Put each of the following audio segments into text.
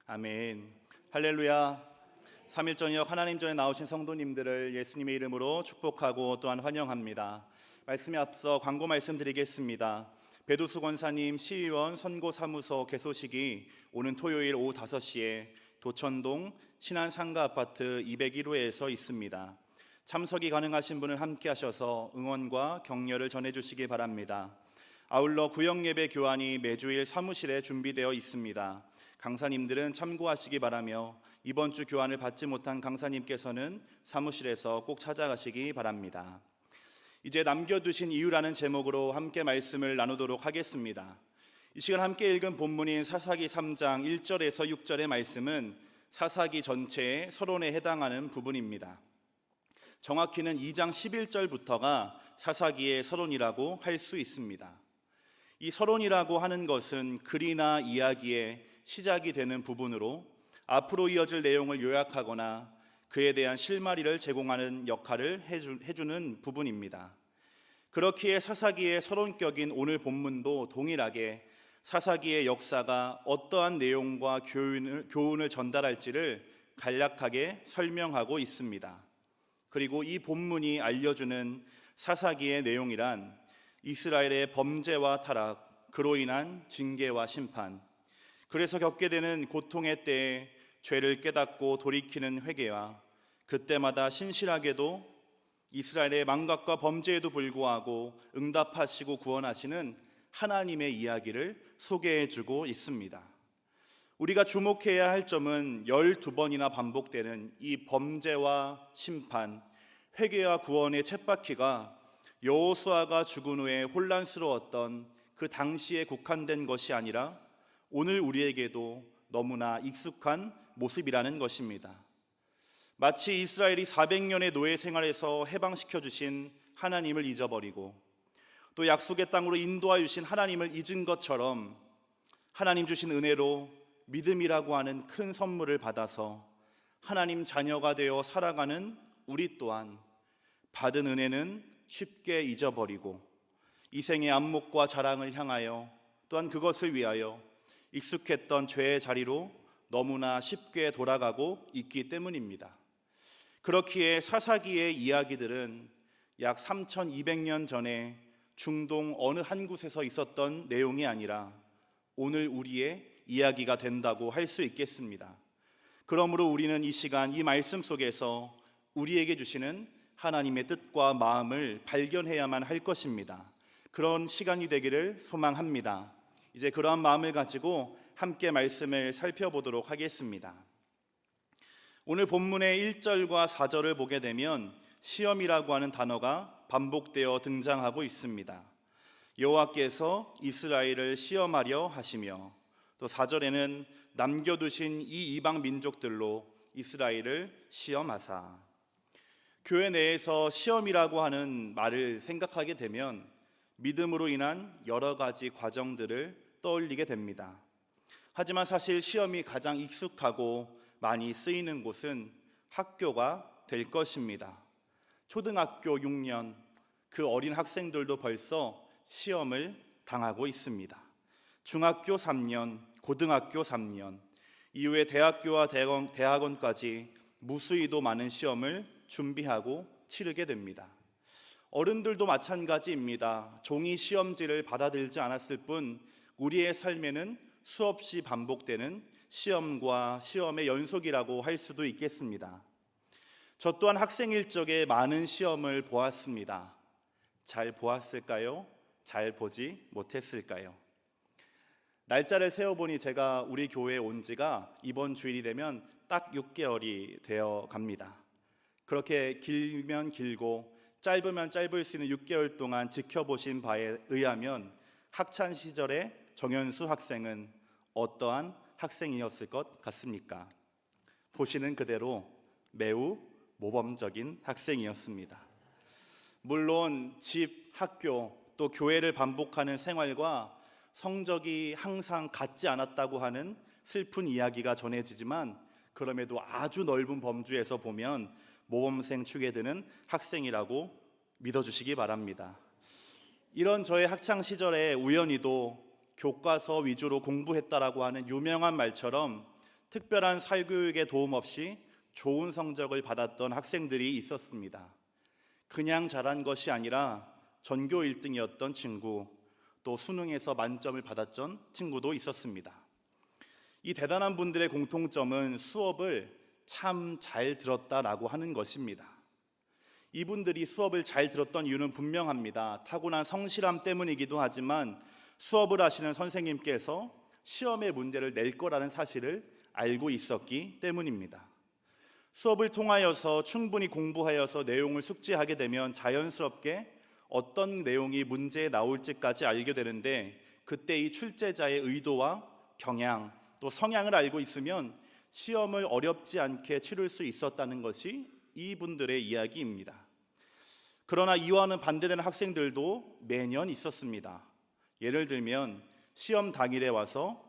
아멘. 할렐루야. 3일 저녁 하나님 전에 나오신 성도님들을 예수님의 이름으로 축복하고 또한 환영합니다. 말씀에 앞서 광고 말씀드리겠습니다. 배두수 권사님 시의원 선고사무소 개소식이 오는 토요일 오후 5시에 도천동 신안상가아파트 201호에서 있습니다. 참석이 가능하신 분은 함께 하셔서 응원과 격려를 전해주시기 바랍니다. 아울러 구역예배 교환이 매주일 사무실에 준비되어 있습니다. 강사님들은 참고하시기 바라며 이번 주 교환을 받지 못한 강사님께서는 사무실에서 꼭 찾아가시기 바랍니다. 이제 남겨두신 이유라는 제목으로 함께 말씀을 나누도록 하겠습니다. 이 시간 함께 읽은 본문인 사사기 3장 1절에서 6절의 말씀은 사사기 전체의 서론에 해당하는 부분입니다. 정확히는 2장 11절부터가 사사기의 서론이라고 할 수 있습니다. 이 서론이라고 하는 것은 글이나 이야기의 시작이 되는 부분으로 앞으로 이어질 내용을 요약하거나 그에 대한 실마리를 제공하는 역할을 해주는 부분입니다. 그렇기에 사사기의 서론격인 오늘 본문도 동일하게 사사기의 역사가 어떠한 내용과 교훈을 전달할지를 간략하게 설명하고 있습니다. 그리고 이 본문이 알려주는 사사기의 내용이란 이스라엘의 범죄와 타락, 그로 인한 징계와 심판, 그래서 겪게 되는 고통의 때에 죄를 깨닫고 돌이키는 회개와 그때마다 신실하게도 이스라엘의 망각과 범죄에도 불구하고 응답하시고 구원하시는 하나님의 이야기를 소개해주고 있습니다. 우리가 주목해야 할 점은 12번이나 반복되는 이 범죄와 심판, 회개와 구원의 쳇바퀴가 여호수아가 죽은 후에 혼란스러웠던 그 당시에 국한된 것이 아니라 오늘 우리에게도 너무나 익숙한 모습이라는 것입니다. 마치 이스라엘이 400년의 노예 생활에서 해방시켜 주신 하나님을 잊어버리고 또 약속의 땅으로 인도하여 주신 하나님을 잊은 것처럼 하나님 주신 은혜로 믿음이라고 하는 큰 선물을 받아서 하나님 자녀가 되어 살아가는 우리 또한 받은 은혜는 쉽게 잊어버리고 이 생의 안목과 자랑을 향하여 또한 그것을 위하여 익숙했던 죄의 자리로 너무나 쉽게 돌아가고 있기 때문입니다. 그렇기에 사사기의 이야기들은 약 3200년 전에 중동 어느 한 곳에서 있었던 내용이 아니라 오늘 우리의 이야기가 된다고 할 수 있겠습니다. 그러므로 우리는 이 시간 이 말씀 속에서 우리에게 주시는 하나님의 뜻과 마음을 발견해야만 할 것입니다. 그런 시간이 되기를 소망합니다. 이제 그러한 마음을 가지고 함께 말씀을 살펴보도록 하겠습니다. 오늘 본문의 1절과 4절을 보게 되면 시험이라고 하는 단어가 반복되어 등장하고 있습니다. 여호와께서 이스라엘을 시험하려 하시며 또 4절에는 남겨두신 이 이방 민족들로 이스라엘을 시험하사. 교회 내에서 시험이라고 하는 말을 생각하게 되면 믿음으로 인한 여러 가지 과정들을 떠올리게 됩니다. 하지만 사실 시험이 가장 익숙하고 많이 쓰이는 곳은 학교가 될 것입니다. 초등학교 6년, 그 어린 학생들도 벌써 시험을 당하고 있습니다. 중학교 3년, 고등학교 3년, 이후에 대학교와 대학원까지 무수히도 많은 시험을 준비하고 치르게 됩니다. 어른들도 마찬가지입니다. 종이 시험지를 받아들지 않았을 뿐 우리의 삶에는 수없이 반복되는 시험과 시험의 연속이라고 할 수도 있겠습니다. 저 또한 학생일 적에 많은 시험을 보았습니다. 잘 보았을까요? 잘 보지 못했을까요? 날짜를 세어보니 제가 우리 교회에 온 지가 이번 주일이 되면 딱 6개월이 되어 갑니다. 그렇게 길면 길고 짧으면 짧을 수 있는 6개월 동안 지켜보신 바에 의하면 학창 시절의 정현수 학생은 어떠한 학생이었을 것 같습니까? 보시는 그대로 매우 모범적인 학생이었습니다. 물론 집, 학교, 또 교회를 반복하는 생활과 성적이 항상 같지 않았다고 하는 슬픈 이야기가 전해지지만 그럼에도 아주 넓은 범주에서 보면 모범생 축에 드는 학생이라고 믿어주시기 바랍니다. 이런 저의 학창 시절에 우연히도 교과서 위주로 공부했다라고 하는 유명한 말처럼 특별한 사교육의 도움 없이 좋은 성적을 받았던 학생들이 있었습니다. 그냥 잘한 것이 아니라 전교 1등이었던 친구, 또 수능에서 만점을 받았던 친구도 있었습니다. 이 대단한 분들의 공통점은 수업을 참 잘 들었다라고 하는 것입니다. 이분들이 수업을 잘 들었던 이유는 분명합니다. 타고난 성실함 때문이기도 하지만 수업을 하시는 선생님께서 시험의 문제를 낼 거라는 사실을 알고 있었기 때문입니다. 수업을 통하여서 충분히 공부하여서 내용을 숙지하게 되면 자연스럽게 어떤 내용이 문제에 나올지까지 알게 되는데, 그때 이 출제자의 의도와 경향 또 성향을 알고 있으면 시험을 어렵지 않게 치를 수 있었다는 것이 이분들의 이야기입니다. 그러나 이와는 반대되는 학생들도 매년 있었습니다. 예를 들면 시험 당일에 와서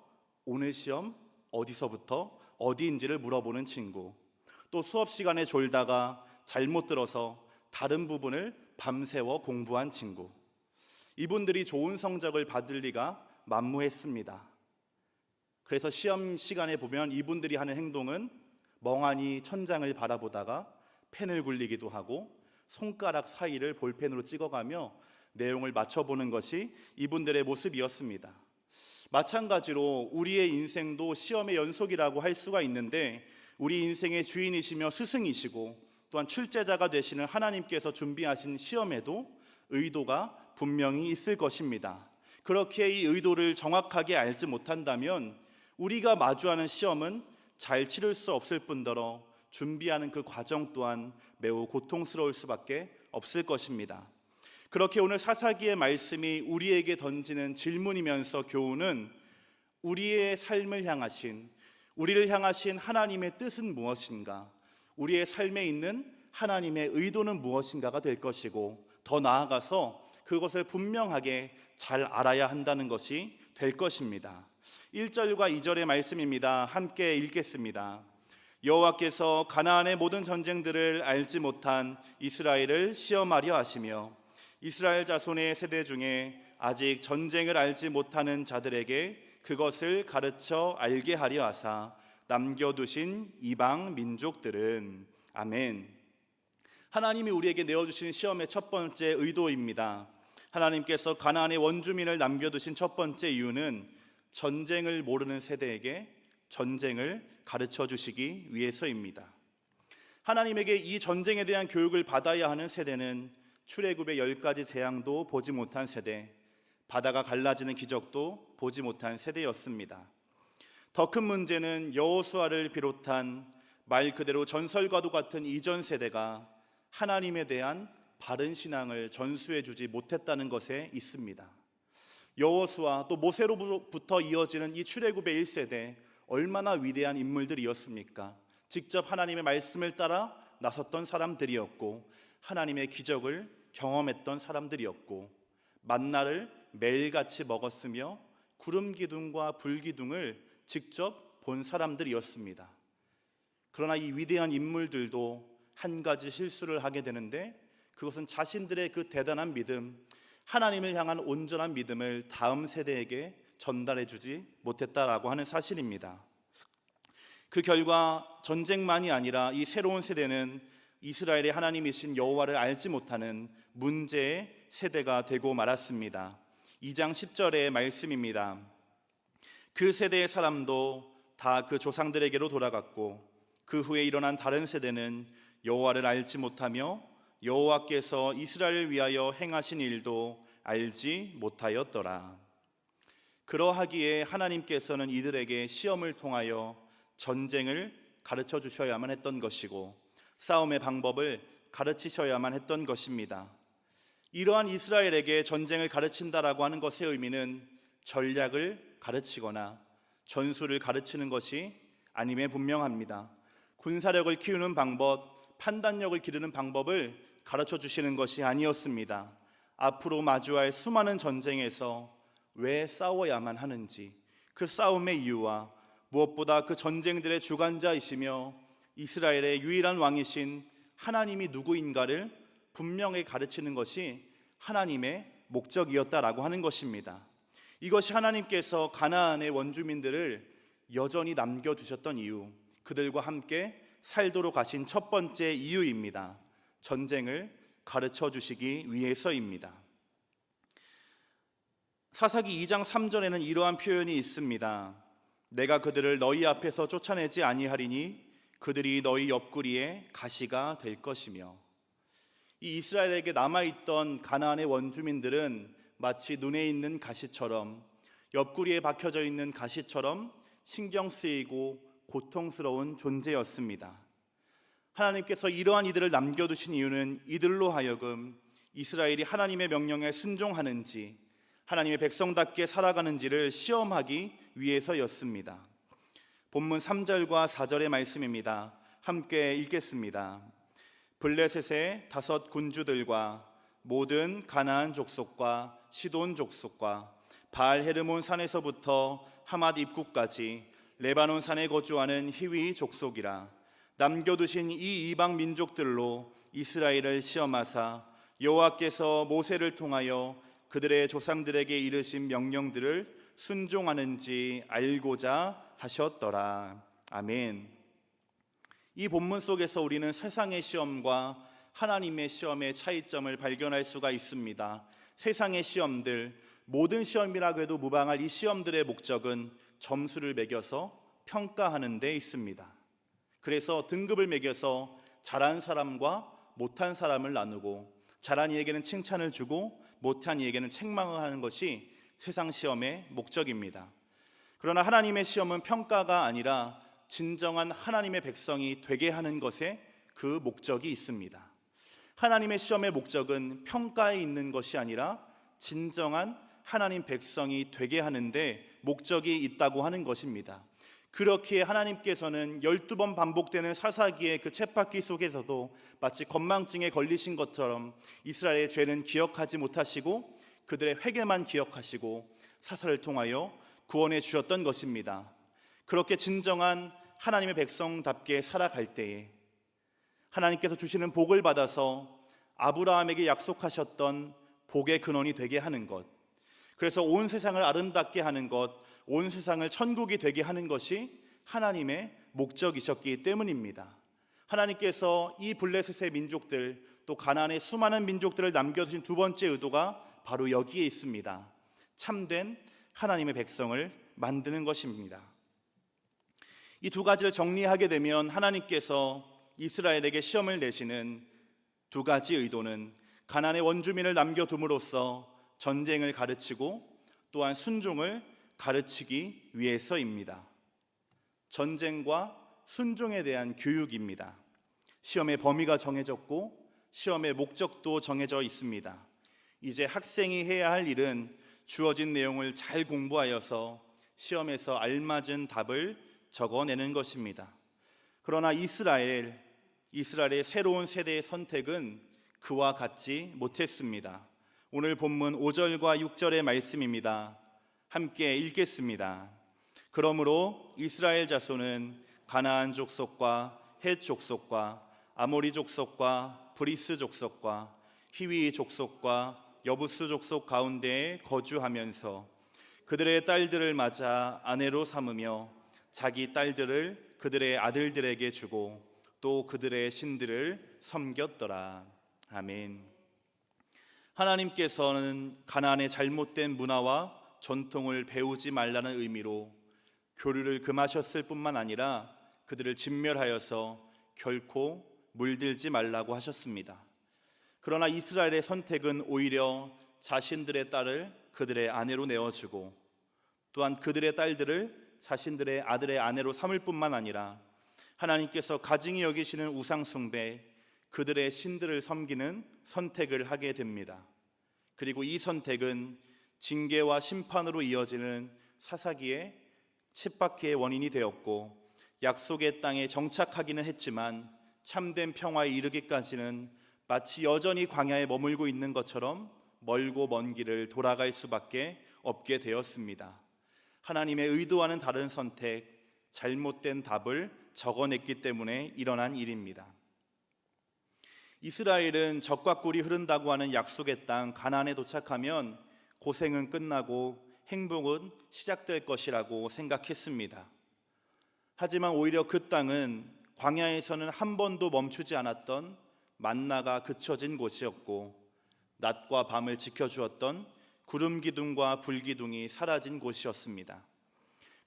오늘 시험 어디서부터 어디인지를 물어보는 친구, 또 수업 시간에 졸다가 잘못 들어서 다른 부분을 밤새워 공부한 친구, 이분들이 좋은 성적을 받을 리가 만무했습니다. 그래서 시험 시간에 보면 이분들이 하는 행동은 멍하니 천장을 바라보다가 펜을 굴리기도 하고 손가락 사이를 볼펜으로 찍어가며 내용을 맞춰보는 것이 이분들의 모습이었습니다. 마찬가지로 우리의 인생도 시험의 연속이라고 할 수가 있는데, 우리 인생의 주인이시며 스승이시고 또한 출제자가 되시는 하나님께서 준비하신 시험에도 의도가 분명히 있을 것입니다. 그렇게 이 의도를 정확하게 알지 못한다면 우리가 마주하는 시험은 잘 치를 수 없을 뿐더러 준비하는 그 과정 또한 매우 고통스러울 수밖에 없을 것입니다. 그렇게 오늘 사사기의 말씀이 우리에게 던지는 질문이면서 교훈은 우리의 삶을 향하신, 우리를 향하신 하나님의 뜻은 무엇인가, 우리의 삶에 있는 하나님의 의도는 무엇인가가 될 것이고, 더 나아가서 그것을 분명하게 잘 알아야 한다는 것이 될 것입니다. 1절과 2절의 말씀입니다. 함께 읽겠습니다. 여호와께서 가나안의 모든 전쟁들을 알지 못한 이스라엘을 시험하려 하시며 이스라엘 자손의 세대 중에 아직 전쟁을 알지 못하는 자들에게 그것을 가르쳐 알게 하려 하사 남겨두신 이방 민족들은. 아멘. 하나님이 우리에게 내어주신 시험의 첫 번째 의도입니다. 하나님께서 가나안의 원주민을 남겨두신 첫 번째 이유는 전쟁을 모르는 세대에게 전쟁을 가르쳐 주시기 위해서입니다. 하나님에게 이 전쟁에 대한 교육을 받아야 하는 세대는 출애굽의 10가지 재앙도 보지 못한 세대, 바다가 갈라지는 기적도 보지 못한 세대였습니다. 더 큰 문제는 여호수아를 비롯한 말 그대로 전설과도 같은 이전 세대가 하나님에 대한 바른 신앙을 전수해 주지 못했다는 것에 있습니다. 여호수아 또 모세로부터 이어지는 이 출애굽의 1세대, 얼마나 위대한 인물들이었습니까? 직접 하나님의 말씀을 따라 나섰던 사람들이었고 하나님의 기적을 경험했던 사람들이었고 만나를 매일같이 먹었으며 구름 기둥과 불 기둥을 직접 본 사람들이었습니다. 그러나 이 위대한 인물들도 한 가지 실수를 하게 되는데, 그것은 자신들의 그 대단한 믿음, 하나님을 향한 온전한 믿음을 다음 세대에게 전달해 주지 못했다라고 하는 사실입니다. 그 결과 전쟁만이 아니라 이 새로운 세대는 이스라엘의 하나님이신 여호와를 알지 못하는 문제의 세대가 되고 말았습니다. 2장 10절의 말씀입니다. 그 세대의 사람도 다 그 조상들에게로 돌아갔고 그 후에 일어난 다른 세대는 여호와를 알지 못하며 여호와께서 이스라엘을 위하여 행하신 일도 알지 못하였더라. 그러하기에 하나님께서는 이들에게 시험을 통하여 전쟁을 가르쳐 주셔야만 했던 것이고 싸움의 방법을 가르치셔야만 했던 것입니다. 이러한 이스라엘에게 전쟁을 가르친다라고 하는 것의 의미는 전략을 가르치거나 전술을 가르치는 것이 아님에 분명합니다. 군사력을 키우는 방법, 판단력을 기르는 방법을 가르쳐 주시는 것이 아니었습니다. 앞으로 마주할 수많은 전쟁에서 왜 싸워야만 하는지, 그 싸움의 이유와 무엇보다 그 전쟁들의 주관자이시며 이스라엘의 유일한 왕이신 하나님이 누구인가를 분명히 가르치는 것이 하나님의 목적이었다라고 하는 것입니다. 이것이 하나님께서 가나안의 원주민들을 여전히 남겨두셨던 이유, 그들과 함께 살도록 하신 첫 번째 이유입니다. 전쟁을 가르쳐 주시기 위해서입니다. 사사기 2장 3절에는 이러한 표현이 있습니다. 내가 그들을 너희 앞에서 쫓아내지 아니하리니 그들이 너희 옆구리에 가시가 될 것이며, 이 이스라엘에게 남아있던 가나안의 원주민들은 마치 눈에 있는 가시처럼, 옆구리에 박혀져 있는 가시처럼 신경 쓰이고 고통스러운 존재였습니다. 하나님께서 이러한 이들을 남겨두신 이유는 이들로 하여금 이스라엘이 하나님의 명령에 순종하는지, 하나님의 백성답게 살아가는지를 시험하기 위해서였습니다. 본문 3절과 4절의 말씀입니다. 함께 읽겠습니다. 블레셋의 5 군주들과 모든 가나안 족속과 시돈 족속과 바알 헤르몬 산에서부터 하맛 입구까지 레바논 산에 거주하는 히위 족속이라, 남겨두신 이 이방 민족들로 이스라엘을 시험하사 여호와께서 모세를 통하여 그들의 조상들에게 이르신 명령들을 순종하는지 알고자 하셨더라. 아멘. 이 본문 속에서 우리는 세상의 시험과 하나님의 시험의 차이점을 발견할 수가 있습니다. 세상의 시험들, 모든 시험이라고 해도 무방할 이 시험들의 목적은 점수를 매겨서 평가하는 데 있습니다. 그래서 등급을 매겨서 잘한 사람과 못한 사람을 나누고, 잘한 이에게는 칭찬을 주고 못한 이에게는 책망을 하는 것이 세상 시험의 목적입니다. 그러나 하나님의 시험은 평가가 아니라 진정한 하나님의 백성이 되게 하는 것에 그 목적이 있습니다. 하나님의 시험의 목적은 평가에 있는 것이 아니라 진정한 하나님 백성이 되게 하는데 목적이 있다고 하는 것입니다. 그렇기에 하나님께서는 12번 반복되는 사사기의 그 쳇바퀴 속에서도 마치 건망증에 걸리신 것처럼 이스라엘의 죄는 기억하지 못하시고 그들의 회개만 기억하시고 사사를 통하여 구원해 주셨던 것입니다. 그렇게 진정한 하나님의 백성답게 살아갈 때에 하나님께서 주시는 복을 받아서 아브라함에게 약속하셨던 복의 근원이 되게 하는 것, 그래서 온 세상을 아름답게 하는 것, 온 세상을 천국이 되게 하는 것이 하나님의 목적이셨기 때문입니다. 하나님께서 이 블레셋의 민족들, 또 가나안의 수많은 민족들을 남겨두신 두 번째 의도가 바로 여기에 있습니다. 참된 하나님의 백성을 만드는 것입니다. 이 두 가지를 정리하게 되면 하나님께서 이스라엘에게 시험을 내시는 두 가지 의도는 가나안의 원주민을 남겨둠으로써 전쟁을 가르치고 또한 순종을 가르치기 위해서입니다. 전쟁과 순종에 대한 교육입니다. 시험의 범위가 정해졌고 시험의 목적도 정해져 있습니다. 이제 학생이 해야 할 일은 주어진 내용을 잘 공부하여서 시험에서 알맞은 답을 적어내는 것입니다. 그러나 이스라엘의 새로운 세대의 선택은 그와 같지 못했습니다. 오늘 본문 5절과 6절의 말씀입니다. 함께 읽겠습니다. 그러므로 이스라엘 자손은 가나안 족속과 헷 족속과 아모리 족속과 브리스 족속과 히위 족속과 여부스 족속 가운데에 거주하면서 그들의 딸들을 맞아 아내로 삼으며 자기 딸들을 그들의 아들들에게 주고 또 그들의 신들을 섬겼더라. 아멘. 하나님께서는 가나안의 잘못된 문화와 전통을 배우지 말라는 의미로 교류를 금하셨을 뿐만 아니라 그들을 진멸하여서 결코 물들지 말라고 하셨습니다. 그러나 이스라엘의 선택은 오히려 자신들의 딸을 그들의 아내로 내어주고 또한 그들의 딸들을 자신들의 아들의 아내로 삼을 뿐만 아니라 하나님께서 가증히 여기시는 우상 숭배, 그들의 신들을 섬기는 선택을 하게 됩니다. 그리고 이 선택은 징계와 심판으로 이어지는 사사기의 쳇바퀴의 원인이 되었고 약속의 땅에 정착하기는 했지만 참된 평화에 이르기까지는 마치 여전히 광야에 머물고 있는 것처럼 멀고 먼 길을 돌아갈 수밖에 없게 되었습니다. 하나님의 의도와는 다른 선택, 잘못된 답을 적어냈기 때문에 일어난 일입니다. 이스라엘은 적과 꿀이 흐른다고 하는 약속의 땅 가나안에 도착하면 고생은 끝나고 행복은 시작될 것이라고 생각했습니다. 하지만 오히려 그 땅은 광야에서는 한 번도 멈추지 않았던 만나가 그쳐진 곳이었고, 낮과 밤을 지켜주었던 구름 기둥과 불 기둥이 사라진 곳이었습니다.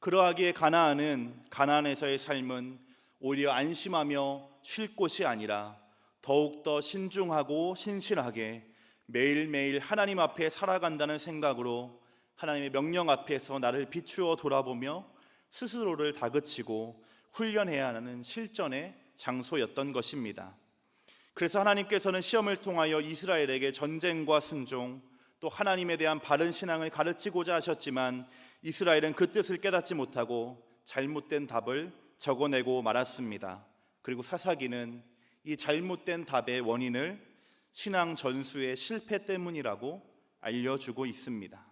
그러하기에 가나안에서의 삶은 오히려 안심하며 쉴 곳이 아니라 더욱더 신중하고 신실하게 매일매일 하나님 앞에 살아간다는 생각으로 하나님의 명령 앞에서 나를 비추어 돌아보며 스스로를 다그치고 훈련해야 하는 실전의 장소였던 것입니다. 그래서 하나님께서는 시험을 통하여 이스라엘에게 전쟁과 순종, 또 하나님에 대한 바른 신앙을 가르치고자 하셨지만 이스라엘은 그 뜻을 깨닫지 못하고 잘못된 답을 적어내고 말았습니다. 그리고 사사기는 이 잘못된 답의 원인을 신앙 전수의 실패 때문이라고 알려주고 있습니다.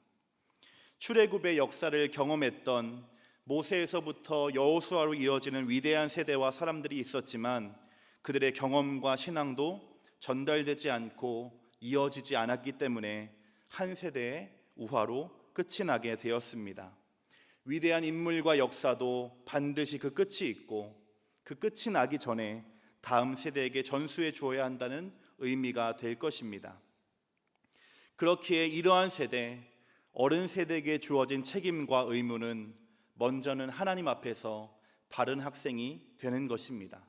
출애굽의 역사를 경험했던 모세에서부터 여호수아로 이어지는 위대한 세대와 사람들이 있었지만 그들의 경험과 신앙도 전달되지 않고 이어지지 않았기 때문에 한 세대의 우화로 끝이 나게 되었습니다. 위대한 인물과 역사도 반드시 그 끝이 있고 그 끝이 나기 전에 다음 세대에게 전수해 주어야 한다는 의미가 될 것입니다. 그렇기에 이러한 세대, 어른 세대에게 주어진 책임과 의무는 먼저는 하나님 앞에서 바른 학생이 되는 것입니다.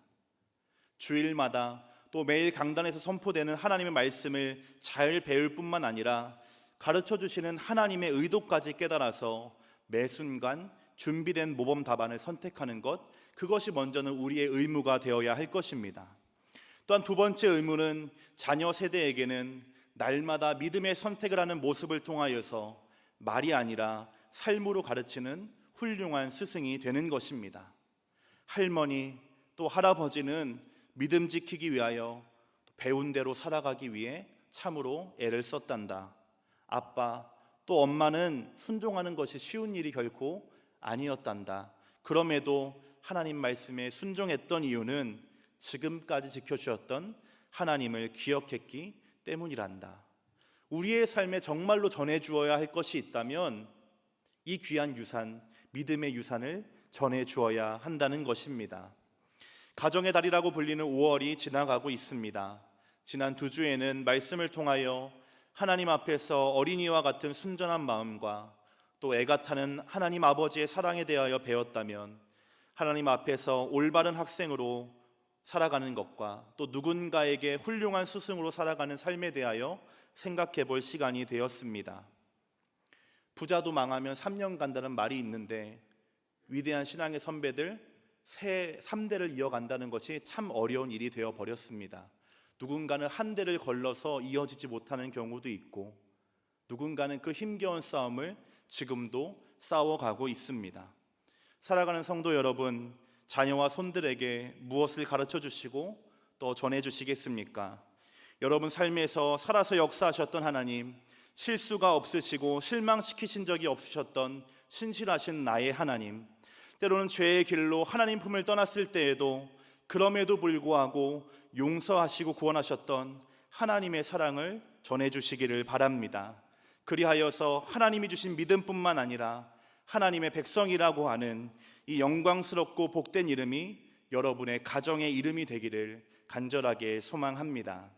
주일마다 또 매일 강단에서 선포되는 하나님의 말씀을 잘 배울 뿐만 아니라 가르쳐 주시는 하나님의 의도까지 깨달아서 매 순간 준비된 모범 답안을 선택하는 것, 그것이 먼저는 우리의 의무가 되어야 할 것입니다. 또한 두 번째 의무는 자녀 세대에게는 날마다 믿음의 선택을 하는 모습을 통하여서 말이 아니라 삶으로 가르치는 훌륭한 스승이 되는 것입니다. 할머니 또 할아버지는 믿음 지키기 위하여 배운 대로 살아가기 위해 참으로 애를 썼단다. 아빠 또 엄마는 순종하는 것이 쉬운 일이 결코 아니었단다. 그럼에도 하나님 말씀에 순종했던 이유는 지금까지 지켜주셨던 하나님을 기억했기 때문이란다. 우리의 삶에 정말로 전해주어야 할 것이 있다면 이 귀한 유산, 믿음의 유산을 전해주어야 한다는 것입니다. 가정의 달이라고 불리는 5월이 지나가고 있습니다. 지난 2주에는 말씀을 통하여 하나님 앞에서 어린이와 같은 순전한 마음과 또 애가 타는 하나님 아버지의 사랑에 대하여 배웠다면, 하나님 앞에서 올바른 학생으로 살아가는 것과 또 누군가에게 훌륭한 스승으로 살아가는 삶에 대하여 생각해 볼 시간이 되었습니다. 부자도 망하면 3년 간다는 말이 있는데 위대한 신앙의 선배들 3대를 이어간다는 것이 참 어려운 일이 되어 버렸습니다. 누군가는 한 대를 걸러서 이어지지 못하는 경우도 있고, 누군가는 그 힘겨운 싸움을 지금도 싸워가고 있습니다. 살아가는 성도 여러분, 자녀와 손들에게 무엇을 가르쳐 주시고 또 전해 주시겠습니까? 여러분 삶에서 살아서 역사하셨던 하나님, 실수가 없으시고 실망시키신 적이 없으셨던 신실하신 나의 하나님, 때로는 죄의 길로 하나님 품을 떠났을 때에도 그럼에도 불구하고 용서하시고 구원하셨던 하나님의 사랑을 전해주시기를 바랍니다. 그리하여서 하나님이 주신 믿음뿐만 아니라 하나님의 백성이라고 하는 이 영광스럽고 복된 이름이 여러분의 가정의 이름이 되기를 간절하게 소망합니다.